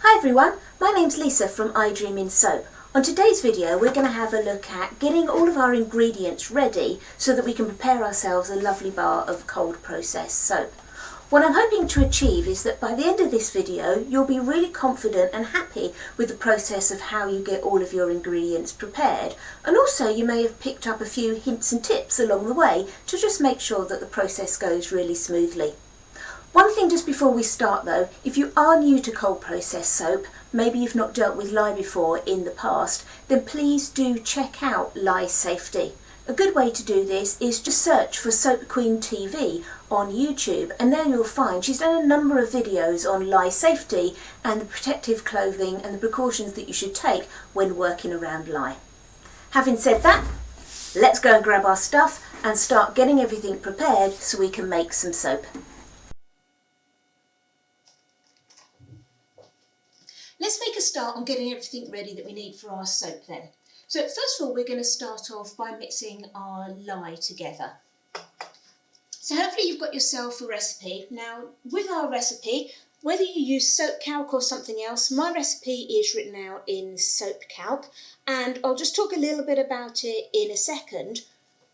Hi everyone, my name's Lisa from IDreaminSoap. On today's video we're going to have a look at getting all of our ingredients ready so that we can prepare ourselves a lovely bar of cold processed soap. What I'm hoping to achieve is that by the end of this video you'll be really confident and happy with the process of how you get all of your ingredients prepared, and also you may have picked up a few hints and tips along the way to just make sure that the process goes really smoothly. One thing just before we start though, if you are new to cold processed soap, maybe you've not dealt with lye before in the past, then please do check out Lye Safety. A good way to do this is just search for Soap Queen TV on YouTube, and there you'll find she's done a number of videos on lye safety and the protective clothing and the precautions that you should take when working around lye. Having said that, let's go and grab our stuff and start getting everything prepared so we can make some soap. Let's make a start on getting everything ready that we need for our soap then. So first of all, we're going to start off by mixing our lye together. So hopefully you've got yourself a recipe. Now with our recipe, whether you use soap calc or something else, my recipe is written out in soap calc, and I'll just talk a little bit about it in a second.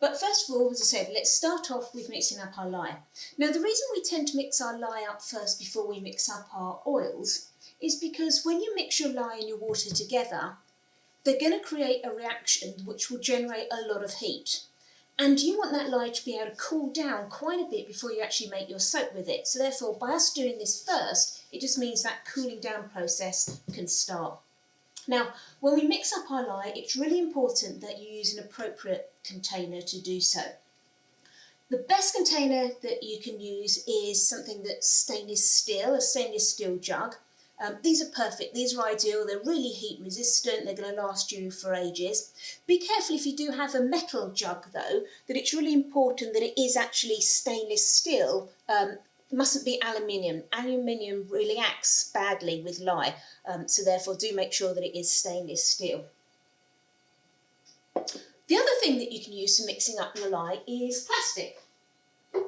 But first of all, as I said, let's start off with mixing up our lye. Now the reason we tend to mix our lye up first before we mix up our oils is because when you mix your lye and your water together, they're going to create a reaction which will generate a lot of heat. And you want that lye to be able to cool down quite a bit before you actually make your soap with it. So therefore, by us doing this first, it just means that cooling down process can start. Now, when we mix up our lye, it's really important that you use an appropriate container to do so. The best container that you can use is something that's stainless steel, a stainless steel jug. These are perfect, these are ideal, they're really heat resistant, they're going to last you for ages. Be careful if you do have a metal jug though, that it's really important that it is actually stainless steel. It mustn't be aluminium. Aluminium really acts badly with lye, so therefore do make sure that it is stainless steel. The other thing that you can use for mixing up your lye is plastic.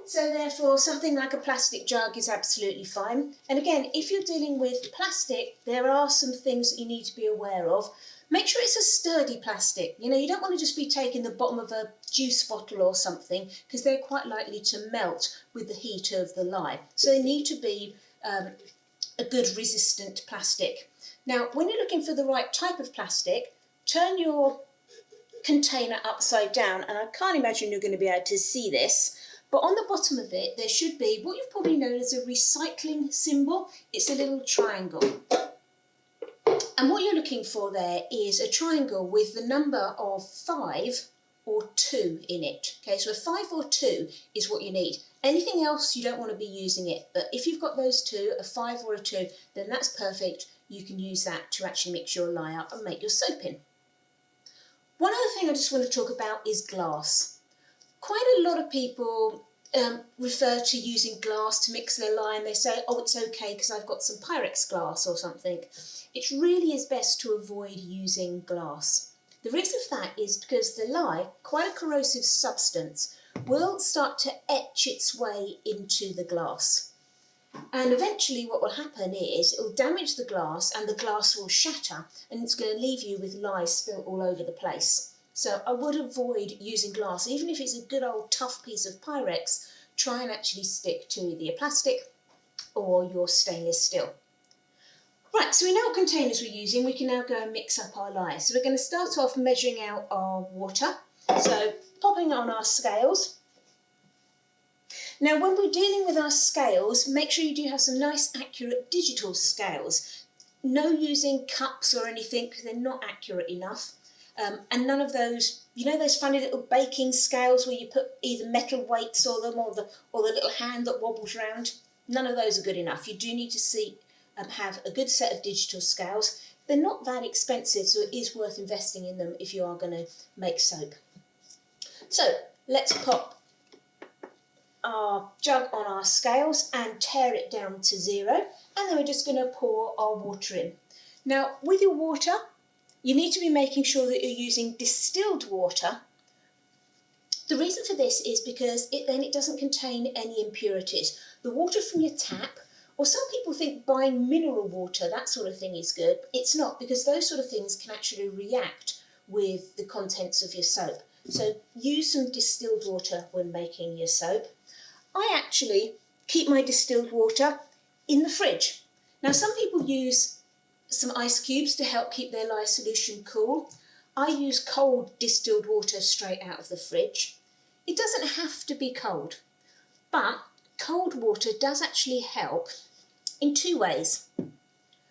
So therefore something like a plastic jug is absolutely fine. And again, if you're dealing with plastic, there are some things that you need to be aware of. Make sure it's a sturdy plastic. You know, you don't want to just be taking the bottom of a juice bottle or something, because they're quite likely to melt with the heat of the lye. So they need to be a good resistant plastic. Now, when you're looking for the right type of plastic, turn your container upside down, and I can't imagine you're going to be able to see this. But on the bottom of it, there should be what you've probably known as a recycling symbol. It's a little triangle. And what you're looking for there is a triangle with the number of 5 or 2 in it. Okay, so a 5 or 2 is what you need. Anything else, you don't want to be using it. But if you've got those two, a 5 or a 2, then that's perfect. You can use that to actually mix your lye up and make your soap in. One other thing I just want to talk about is glass. Quite a lot of people refer to using glass to mix their lye, and they say, oh, it's okay because I've got some Pyrex glass or something. It really is best to avoid using glass. The reason for that is because the lye, quite a corrosive substance, will start to etch its way into the glass. And eventually what will happen is it will damage the glass and the glass will shatter, and it's going to leave you with lye spilt all over the place. So I would avoid using glass. Even if it's a good old tough piece of Pyrex, try and actually stick to either your plastic or your stainless steel. Right, so we know what containers we're using. We can now go and mix up our lye. So we're going to start off measuring out our water. So popping on our scales. Now when we're dealing with our scales, make sure you do have some nice accurate digital scales. No using cups or anything because they're not accurate enough. And none of those, you know those funny little baking scales where you put either metal weights or them or the little hand that wobbles around? None of those are good enough. You do need to have a good set of digital scales. They're not that expensive, so it is worth investing in them if you are going to make soap. So let's pop our jug on our scales and tear it down to 0, and then we're just going to pour our water in. Now with your water, you need to be making sure that you're using distilled water. The reason for this is because it doesn't contain any impurities. The water from your tap Or some people think buying mineral water, that sort of thing, is good. It's not, because those sort of things can actually react with the contents of your soap. So use some distilled water when making your soap. I actually keep my distilled water in the fridge. Now, some people use some ice cubes to help keep their lye solution cool. I use cold distilled water straight out of the fridge. It doesn't have to be cold, but cold water does actually help in two ways.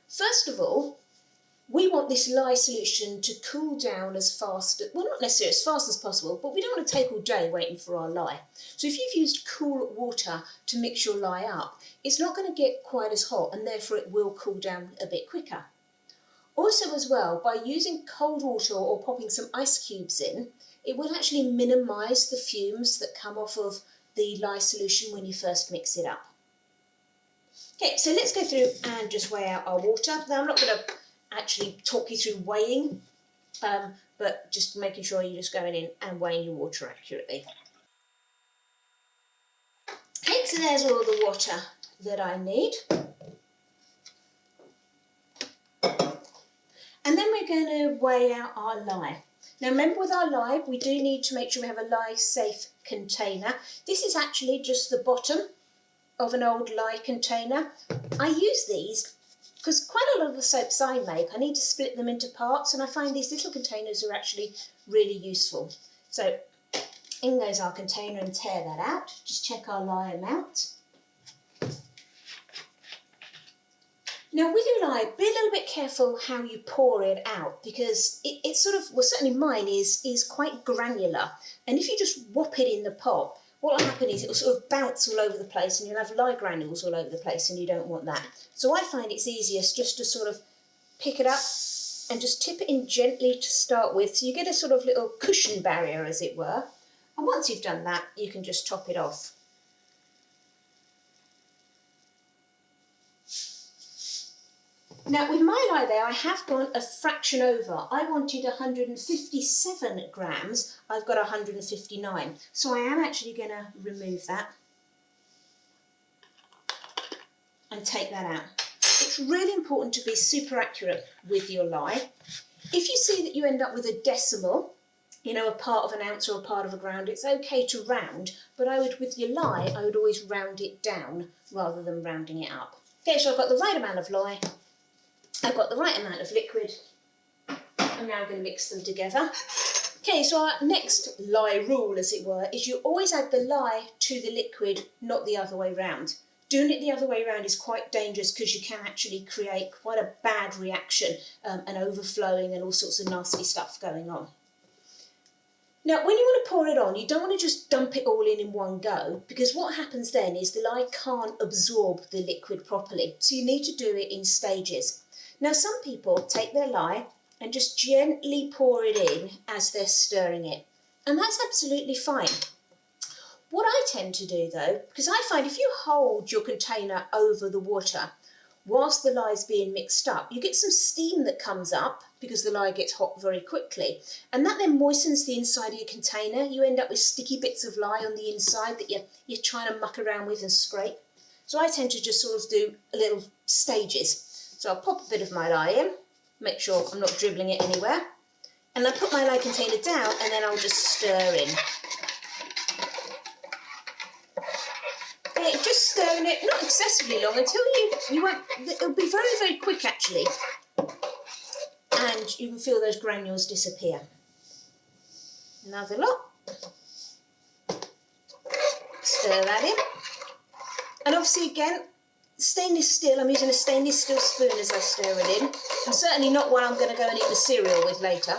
First of all, we want this lye solution to cool down as fast, well, not necessarily as fast as possible, but we don't want to take all day waiting for our lye. So if you've used cool water to mix your lye up, it's not going to get quite as hot, and therefore it will cool down a bit quicker. Also as well, by using cold water or popping some ice cubes in, it will actually minimise the fumes that come off of the lye solution when you first mix it up. Okay, so let's go through and just weigh out our water. Now, I'm not going to actually talk you through weighing, but just making sure you're just going in and weighing your water accurately. Okay, so there's all the water that I need. And then we're going to weigh out our lye. Now remember, with our lye, we do need to make sure we have a lye safe container. This is actually just the bottom of an old lye container. I use these because quite a lot of the soaps I make, I need to split them into parts, and I find these little containers are actually really useful. So in goes our container, and tear that out. Just check our lye amount. Now with your lye, be a little bit careful how you pour it out, because it sort of, well, certainly mine is quite granular, and if you just whop it in the pot, what will happen is it will sort of bounce all over the place, and you'll have lye granules all over the place, and you don't want that. So I find it's easiest just to sort of pick it up and just tip it in gently to start with, so you get a sort of little cushion barrier, as it were. And once you've done that, you can just top it off. Now with my lye there, I have gone a fraction over. I wanted 157 grams, I've got 159. So I am actually going to remove that and take that out. It's really important to be super accurate with your lye. If you see that you end up with a decimal, you know, a part of an ounce or a part of a gram, it's okay to round, but I would, with your lye, I would always round it down rather than rounding it up. Okay, so I've got the right amount of lye. I've got the right amount of liquid. I'm now going to mix them together. Okay, so our next lye rule, as it were, is you always add the lye to the liquid, not the other way round. Doing it the other way around is quite dangerous, because you can actually create quite a bad reaction and overflowing and all sorts of nasty stuff going on. Now, when you want to pour it on, you don't want to just dump it all in one go, because what happens then is the lye can't absorb the liquid properly. So you need to do it in stages. Now, some people take their lye and just gently pour it in as they're stirring it, and that's absolutely fine. What I tend to do though, because I find if you hold your container over the water whilst the lye is being mixed up, you get some steam that comes up because the lye gets hot very quickly, and that then moistens the inside of your container. You end up with sticky bits of lye on the inside that you're trying to muck around with and scrape. So I tend to just sort of do little stages. So I'll pop a bit of my lye in, make sure I'm not dribbling it anywhere, and I put my lye container down, and then I'll just stir in. Okay, just stirring it, not excessively long, until you won't, it'll be very, very quick actually, and you can feel those granules disappear. Another lot. Stir that in. And obviously again, stainless steel, I'm using a stainless steel spoon as I stir it in, and certainly not one I'm going to go and eat the cereal with later.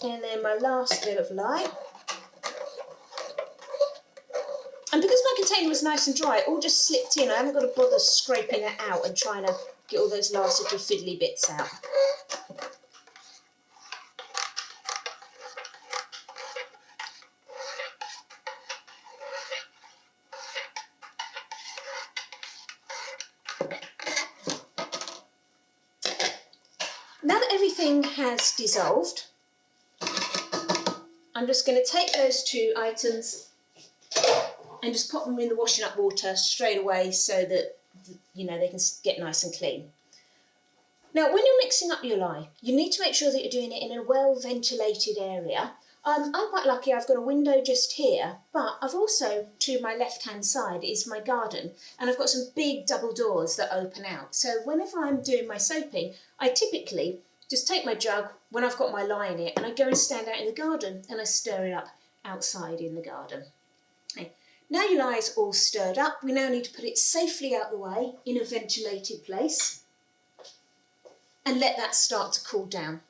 And then my last bit of lye. And because my container was nice and dry, it all just slipped in. I haven't got to bother scraping it out and trying to get all those last little fiddly bits out. Now that everything has dissolved, I'm just going to take those 2 items and just pop them in the washing up water straight away so that, you know, they can get nice and clean. Now, when you're mixing up your lye, you need to make sure that you're doing it in a well-ventilated area. I'm quite lucky, I've got a window just here, but I've also, to my left-hand side, is my garden, and I've got some big double doors that open out. So whenever I'm doing my soaping, I typically just take my jug when I've got my lye in it, and I go and stand out in the garden, and I stir it up outside in the garden. Okay. Now your lye is all stirred up, we now need to put it safely out the way in a ventilated place, and let that start to cool down.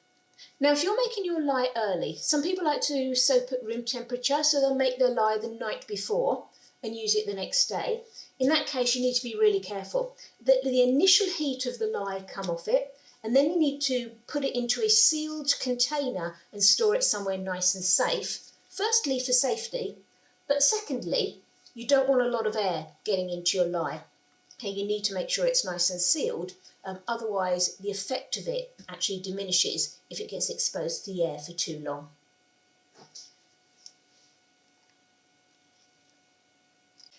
Now, if you're making your lye early, some people like to soap at room temperature, so they'll make their lye the night before and use it the next day. In that case, you need to be really careful that the initial heat of the lye come off it, and then you need to put it into a sealed container and store it somewhere nice and safe. Firstly, for safety, but secondly, you don't want a lot of air getting into your lye. Okay, you need to make sure it's nice and sealed. Otherwise, the effect of it actually diminishes if it gets exposed to the air for too long.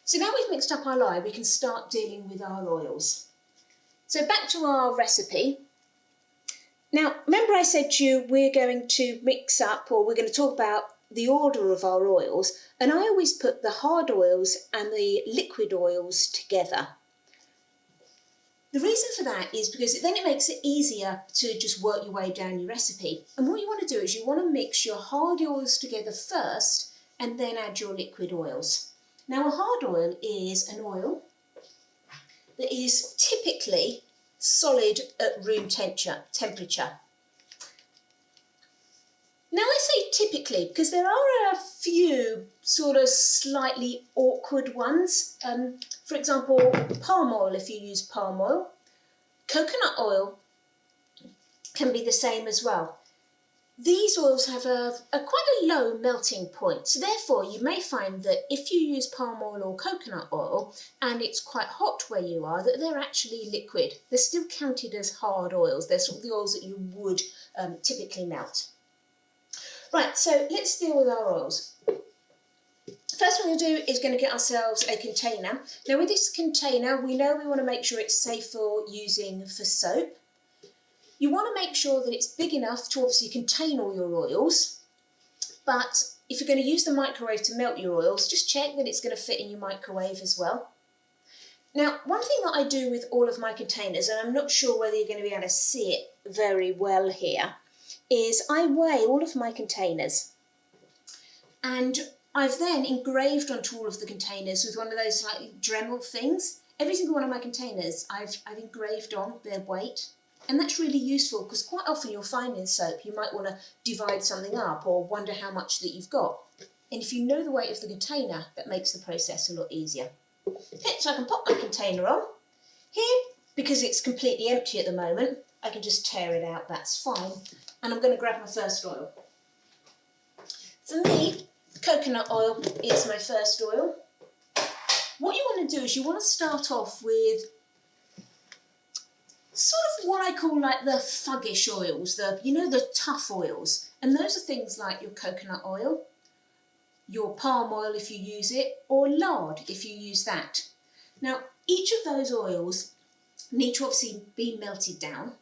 So now we've mixed up our lye, we can start dealing with our oils. So back to our recipe. Now, remember I said to you we're going to mix up, or we're going to talk about the order of our oils, and I always put the hard oils and the liquid oils together. The reason for that is because then it makes it easier to just work your way down your recipe. And what you want to do is you want to mix your hard oils together first and then add your liquid oils. Now, a hard oil is an oil that is typically solid at room temperature. Now, I say typically because there are a few sort of slightly awkward ones. For example, palm oil, if you use palm oil. Coconut oil can be the same as well. These oils have quite a low melting point, so therefore you may find that if you use palm oil or coconut oil and it's quite hot where you are, that they're actually liquid. They're still counted as hard oils. They're sort of the oils that you would typically melt. Right, so let's deal with our oils. First thing we'll do is going to get ourselves a container. Now with this container, we know we want to make sure it's safe for using for soap. You want to make sure that it's big enough to obviously contain all your oils, but if you're going to use the microwave to melt your oils, just check that it's going to fit in your microwave as well. Now, one thing that I do with all of my containers, and I'm not sure whether you're going to be able to see it very well here, is I weigh all of my containers, and I've then engraved onto all of the containers with one of those like Dremel things. Every single one of my containers I've engraved on their weight, and that's really useful because quite often you'll find in soap you might want to divide something up or wonder how much that you've got. And if you know the weight of the container, that makes the process a lot easier. Okay, so I can pop my container on. Here, because it's completely empty at the moment, I can just tear it out, that's fine. And I'm going to grab my first oil. For me, coconut oil is my first oil. What you want to do is you want to start off with sort of what I call like the thuggish oils, the tough oils. And those are things like your coconut oil, your palm oil if you use it, or lard if you use that. Now, each of those oils need to obviously be melted down,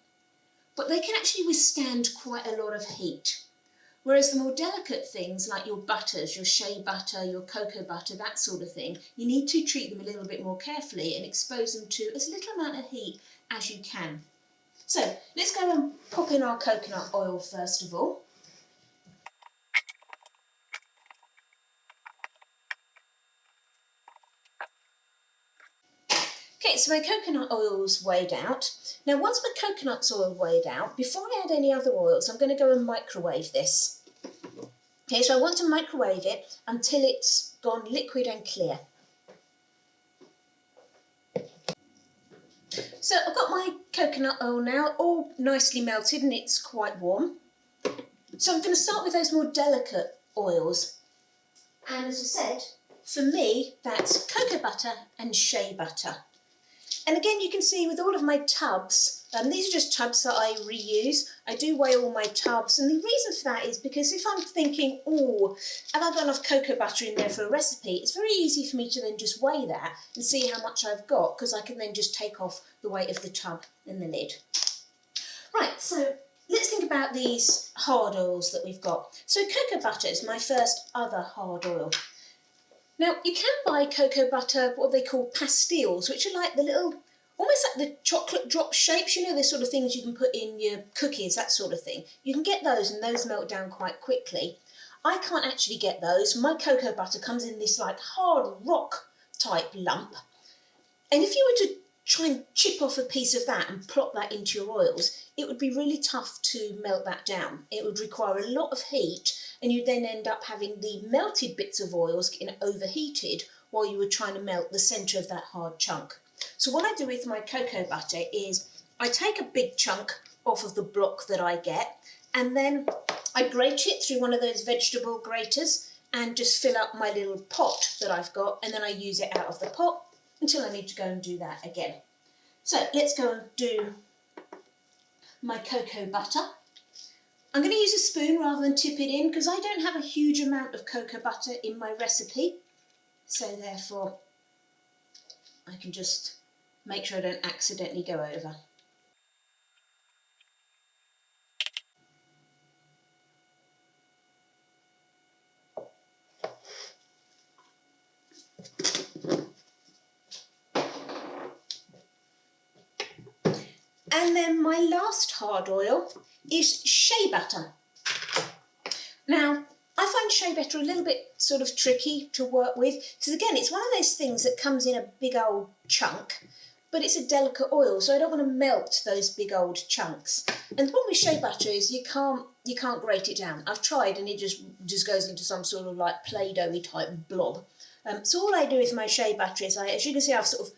but they can actually withstand quite a lot of heat. Whereas the more delicate things like your butters, your shea butter, your cocoa butter, that sort of thing, you need to treat them a little bit more carefully and expose them to as little amount of heat as you can. So let's go and pop in our coconut oil first of all. Okay, so my coconut oil's weighed out. Now once my coconut oil weighed out, before I add any other oils, I'm going to go and microwave this. Okay, so I want to microwave it until it's gone liquid and clear. So I've got my coconut oil now, all nicely melted and it's quite warm. So I'm going to start with those more delicate oils. And as I said, for me, that's cocoa butter and shea butter. And again, you can see with all of my tubs, these are just tubs that I reuse. I do weigh all my tubs, and the reason for that is because if I'm thinking, oh, have I got enough cocoa butter in there for a recipe, it's very easy for me to then just weigh that and see how much I've got, because I can then just take off the weight of the tub and the lid. Right, so let's think about these hard oils that we've got. So cocoa butter is my first other hard oil. Now, you can buy cocoa butter, what they call pastilles, which are like the little, almost like the chocolate drop shapes, you know, the sort of things you can put in your cookies, that sort of thing. You can get those, and those melt down quite quickly. I can't actually get those. My cocoa butter comes in this like hard rock type lump. And if you were to try and chip off a piece of that and plop that into your oils, it would be really tough to melt that down. It would require a lot of heat, and you'd then end up having the melted bits of oils getting overheated while you were trying to melt the centre of that hard chunk. So what I do with my cocoa butter is I take a big chunk off of the block that I get, and then I grate it through one of those vegetable graters and just fill up my little pot that I've got, and then I use it out of the pot until I need to go and do that again. So let's go and do my cocoa butter. I'm going to use a spoon rather than tip it in because I don't have a huge amount of cocoa butter in my recipe. So therefore I can just make sure I don't accidentally go over. And then my last hard oil is shea butter. Now, I find shea butter a little bit sort of tricky to work with because, again, it's one of those things that comes in a big old chunk, but it's a delicate oil, so I don't want to melt those big old chunks. And the problem with shea butter is you can't grate it down. I've tried, and it just goes into some sort of like Play-Doh-y type blob. So all I do with my shea butter is, as you can see, I've sort of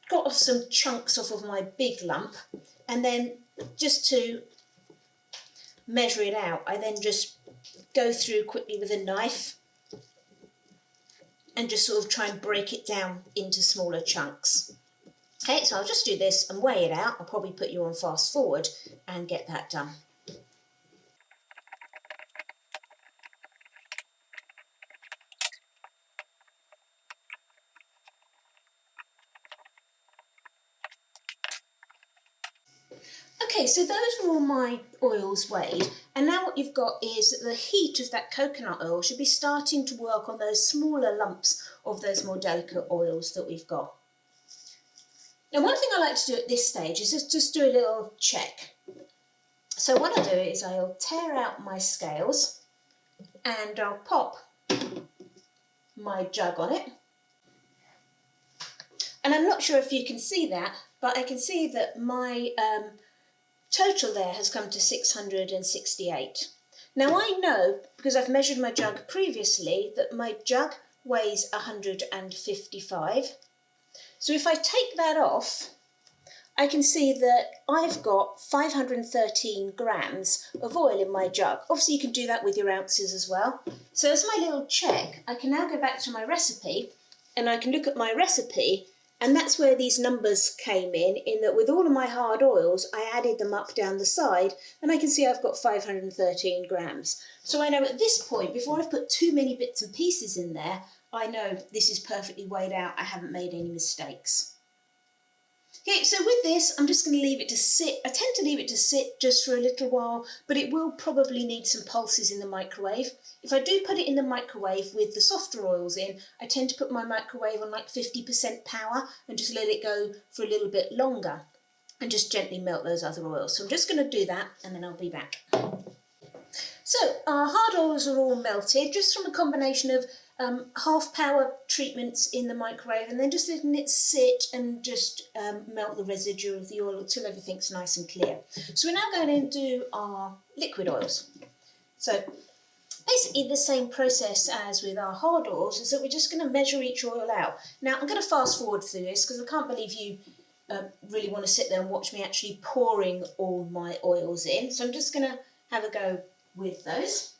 got off some chunks off of my big lump, and then just to measure it out, I then just go through quickly with a knife and just sort of try and break it down into smaller chunks. Okay, so I'll just do this and weigh it out. I'll probably put you on fast forward and get that done. Okay, so those are all my oils weighed, and now what you've got is that the heat of that coconut oil should be starting to work on those smaller lumps of those more delicate oils that we've got. Now, one thing I like to do at this stage is just do a little check. So what I do is I'll tear out my scales and I'll pop my jug on it. And I'm not sure if you can see that, but I can see that my total there has come to 668. Now I know, because I've measured my jug previously, that my jug weighs 155. So if I take that off, I can see that I've got 513 grams of oil in my jug. Obviously you can do that with your ounces as well. So as my little check, I can now go back to my recipe and I can look at my recipe, and that's where these numbers came in that with all of my hard oils, I added them up down the side, and I can see I've got 513 grams. So I know at this point, before I've put too many bits and pieces in there, I know this is perfectly weighed out. I haven't made any mistakes. Okay, so with this, I'm just going to leave it to sit. I tend to leave it to sit just for a little while, but it will probably need some pulses in the microwave. If I do put it in the microwave with the softer oils in, I tend to put my microwave on like 50% power and just let it go for a little bit longer and just gently melt those other oils. So I'm just going to do that and then I'll be back. So our hard oils are all melted just from a combination of half power treatments in the microwave and then just letting it sit and just melt the residue of the oil until everything's nice and clear. So we're now going to do our liquid oils. So basically the same process as with our hard oils is that we're just going to measure each oil out. Now I'm going to fast forward through this because I can't believe you really want to sit there and watch me actually pouring all my oils in. So I'm just going to have a go with those.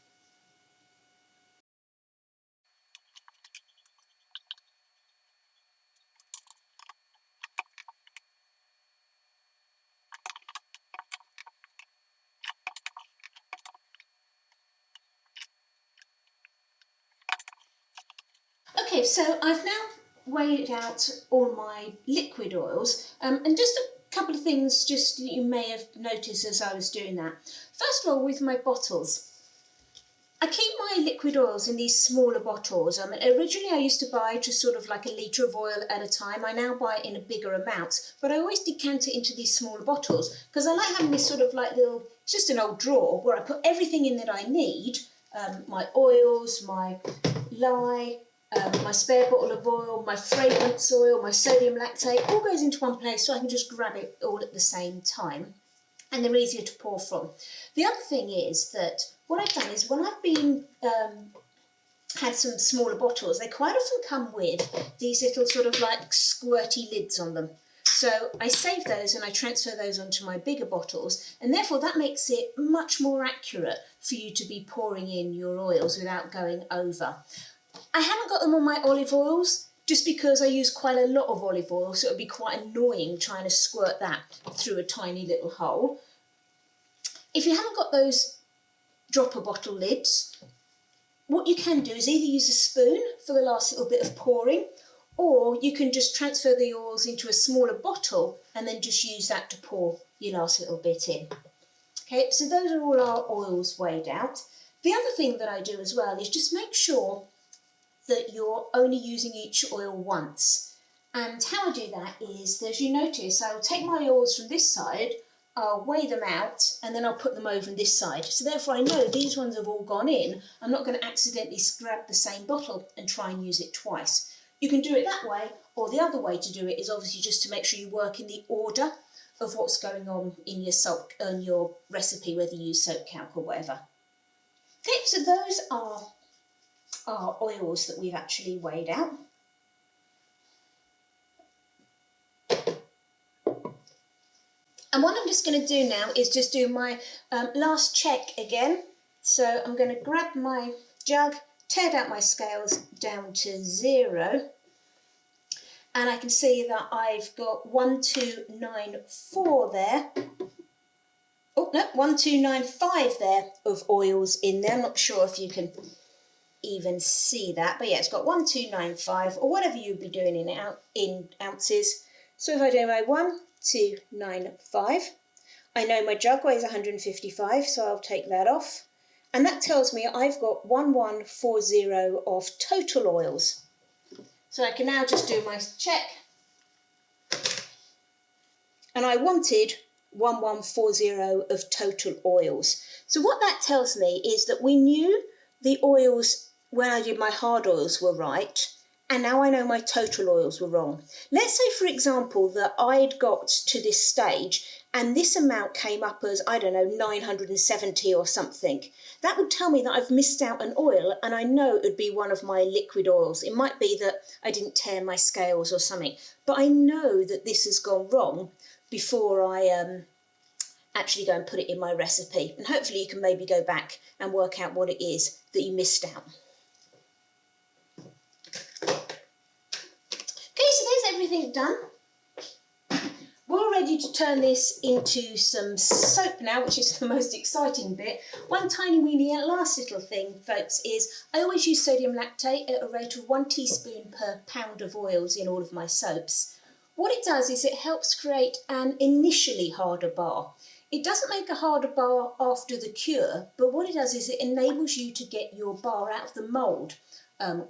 Okay, so I've now weighed out all my liquid oils, and just a couple of things just that you may have noticed as I was doing that. First of all, with my bottles, I keep my liquid oils in these smaller bottles. Originally I used to buy just sort of like a litre of oil at a time. I now buy it in a bigger amount, but I always decant it into these smaller bottles because I like having this sort of like little, it's just an old drawer where I put everything in that I need, my oils, my lye, my spare bottle of oil, my fragrance oil, my sodium lactate, all goes into one place so I can just grab it all at the same time, and they're easier to pour from. The other thing is that what I've done is when I've been had some smaller bottles, they quite often come with these little sort of like squirty lids on them. So I save those and I transfer those onto my bigger bottles, and therefore that makes it much more accurate for you to be pouring in your oils without going over. I haven't got them on my olive oils just because I use quite a lot of olive oil, so it would be quite annoying trying to squirt that through a tiny little hole. If you haven't got those dropper bottle lids, what you can do is either use a spoon for the last little bit of pouring, or you can just transfer the oils into a smaller bottle and then just use that to pour your last little bit in. Okay, so those are all our oils weighed out. The other thing that I do as well is just make sure that you're only using each oil once. And how I do that is, as you notice, I'll take my oils from this side, I'll weigh them out, and then I'll put them over on this side. So therefore I know these ones have all gone in. I'm not going to accidentally grab the same bottle and try and use it twice. You can do it that way, or the other way to do it is obviously just to make sure you work in the order of what's going on in your soap, in your recipe, whether you use soap calc or whatever. Okay, so those are our oils that we've actually weighed out. And what I'm just going to do now is just do my last check again. So I'm going to grab my jug, tear out my scales down to 0, and I can see that I've got 1294 there. Oh no, 1295 there of oils in there. I'm not sure if you can even see that, but yeah, it's got 1295 or whatever you'd be doing in ounces. So if I do my 1295, I know my jug weighs 155, so I'll take that off, and that tells me I've got 1140 of total oils. So I can now just do my check, and I wanted 1140 of total oils. So what that tells me is that we knew the oils when I did my hard oils were right, and now I know my total oils were wrong. Let's say, for example, that I'd got to this stage and this amount came up as, I don't know, 970 or something. That would tell me that I've missed out an oil, and I know it would be one of my liquid oils. It might be that I didn't tear my scales or something, but I know that this has gone wrong before I actually go and put it in my recipe. And hopefully you can maybe go back and work out what it is that you missed out. Okay, so there's everything done. We're ready to turn this into some soap now, which is the most exciting bit. One tiny weeny last little thing, folks, is I always use sodium lactate at a rate of 1 teaspoon per pound of oils in all of my soaps. What it does is it helps create an initially harder bar. It doesn't make a harder bar after the cure, but what it does is it enables you to get your bar out of the mould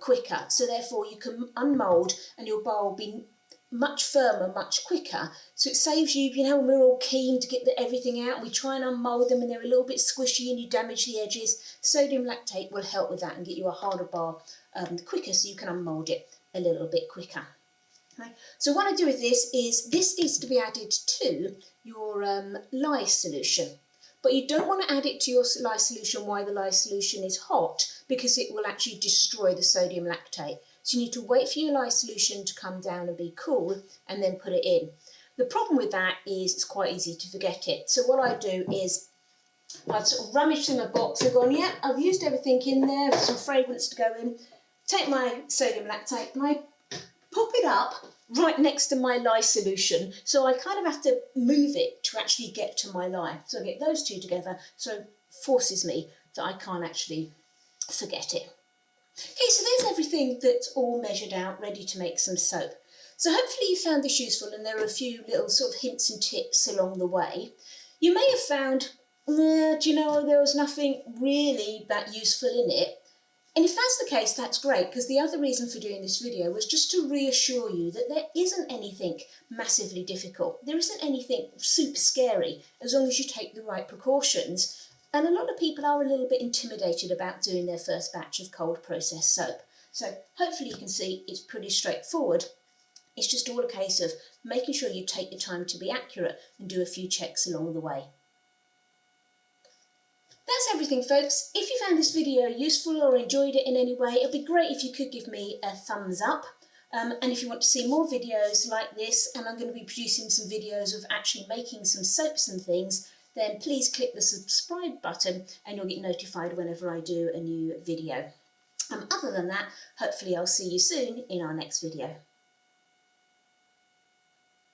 quicker. So therefore you can unmould and your bar will be much firmer, much quicker. So it saves you, you know, when we're all keen to get everything out, we try and unmould them and they're a little bit squishy and you damage the edges. Sodium lactate will help with that and get you a harder bar quicker, so you can unmould it a little bit quicker. Right. So what I do with this is this needs to be added to your lye solution. But you don't want to add it to your lye solution while the lye solution is hot, because it will actually destroy the sodium lactate. So you need to wait for your lye solution to come down and be cool and then put it in. The problem with that is it's quite easy to forget it. So what I do is I've sort of rummaged in a box and gone, yeah, I've used everything in there, some fragrance to go in, take my sodium lactate and I pop it up right next to my lye solution. So I kind of have to move it to actually get to my lye. So I get those two together, so it forces me that I can't actually forget it. Okay, so there's everything that's all measured out, ready to make some soap. So hopefully you found this useful, and there are a few little sort of hints and tips along the way. You may have found, do you know, there was nothing really that useful in it. And if that's the case, that's great, because the other reason for doing this video was just to reassure you that there isn't anything massively difficult. There isn't anything super scary, as long as you take the right precautions. And a lot of people are a little bit intimidated about doing their first batch of cold processed soap. So hopefully you can see it's pretty straightforward. It's just all a case of making sure you take your time to be accurate and do a few checks along the way. That's everything, folks. If you found this video useful or enjoyed it in any way, it'd be great if you could give me a thumbs up. And if you want to see more videos like this, and I'm going to be producing some videos of actually making some soaps and things, then please click the subscribe button and you'll get notified whenever I do a new video. Other than that, hopefully I'll see you soon in our next video.